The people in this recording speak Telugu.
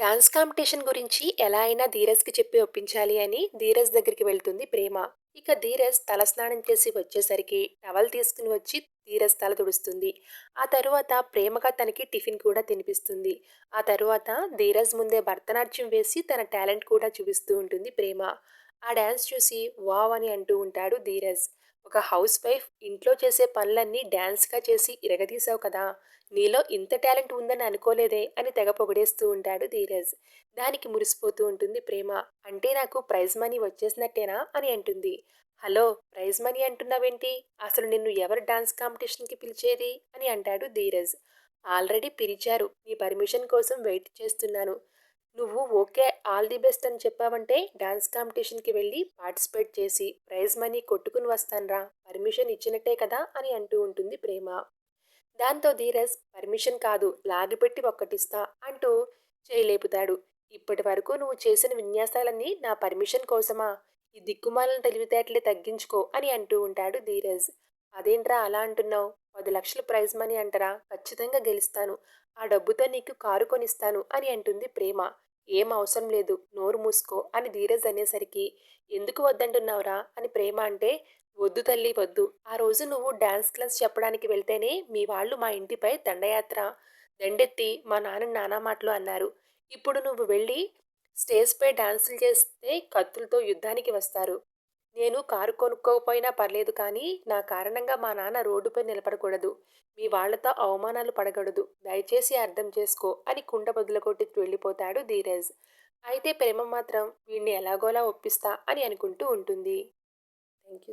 డాన్స్ కాంపిటీషన్ గురించి ఎలా అయినా ధీరజ్‌కి చెప్పి ఒప్పించాలి అని ధీరజ్ దగ్గరికి వెళ్తుంది ప్రేమ. ఇక ధీరజ్ తలస్నానం చేసి వచ్చేసరికి టవల్ తీసుకుని వచ్చి ధీరజ్ తల తుడుస్తుంది. ఆ తరువాత ప్రేమగా తనకి టిఫిన్ కూడా తినిపిస్తుంది. ఆ తరువాత ధీరజ్ ముందే భరతనాట్యం వేసి తన టాలెంట్ కూడా చూపిస్తూ ఉంటుంది ప్రేమ. ఆ డాన్స్ చూసి వావ్! అని అంటూ ఉంటాడు ధీరజ్. ఒక హౌస్ వైఫ్ ఇంట్లో చేసే పనులన్నీ డాన్స్‌గా చేసి ఇరగదీశావు కదా! నీలో ఇంత టాలెంట్ ఉందని అనుకోలేదే అని తెగ పొగిడేస్తూ ఉంటాడు ధీరజ్. దానికి మురిసిపోతూ ఉంటుంది ప్రేమ. అంటే నాకు ప్రైజ్ మనీ వచ్చేసినట్టేనా అని అంటుంది. హలో, ప్రైజ్ మనీ అంటున్నావేంటి? అసలు నిన్ను ఎవరు డాన్స్ కాంపిటీషన్‌కి పిలిచేది అని అంటాడు ధీరజ్. ఆల్రెడీ పిలిచారు. నీ పర్మిషన్ కోసం వెయిట్ చేస్తున్నాను. నువ్వు ఓకే, ఆల్ ది బెస్ట్ అని చెప్పావంటే డాన్స్ కాంపిటీషన్‌కి వెళ్ళి పార్టిసిపేట్ చేసి ప్రైజ్ మనీ కొట్టుకుని వస్తానురా. పర్మిషన్ ఇచ్చినట్టే కదా అని అంటూ ఉంటుంది ప్రేమ. దాంతో ధీరజ్ పర్మిషన్ కాదు, లాగిపెట్టి ఒక్కటిస్తా అంటూ చేయి లేపుతాడు. ఇప్పటి వరకు నువ్వు చేసిన విన్యాసాలన్నీ నా పర్మిషన్ కోసమా? ఈ దిక్కుమాలిన తెలివితేటలే తగ్గించుకో అని అంటూ ఉంటాడు ధీరజ్. అదేంట్రా అలా అంటున్నావు? 10 లక్షలు ప్రైజ్ మనీ అంటరా, ఖచ్చితంగా గెలుస్తాను. ఆ డబ్బుతో నీకు కారు కొనిస్తాను అని అంటుంది ప్రేమ. ఏం అవసరం లేదు, నోరు మూసుకో అని ధీరజ్ అనేసరికి ఎందుకు వద్దంటున్నావురా అని ప్రేమ అంటే, వద్దు తల్లి వద్దు. ఆ రోజు నువ్వు డాన్స్ క్లాస్ చెప్పడానికి వెళ్తేనే మీ వాళ్ళు మా ఇంటిపై దండెత్తి మా నాన్నని నానా మాటలు అన్నారు. ఇప్పుడు నువ్వు వెళ్ళి స్టేజ్‌పై డాన్సులు చేస్తే కత్తులతో యుద్ధానికి వస్తారు. నేను కారు కొనుక్కోకపోయినా పర్లేదు కానీ, నా కారణంగా మా నాన్న రోడ్డుపై నిలబడకూడదు. మీ వాళ్ళతో అవమానాలు పడకూడదు. దయచేసి అర్థం చేసుకో అని కుండ బదులకొట్టి వెళ్ళిపోతాడు ధీరజ్. అయితే ప్రేమ మాత్రం వీడిని ఎలాగోలా ఒప్పిస్తా అని అనుకుంటూ ఉంటుంది. Thank you.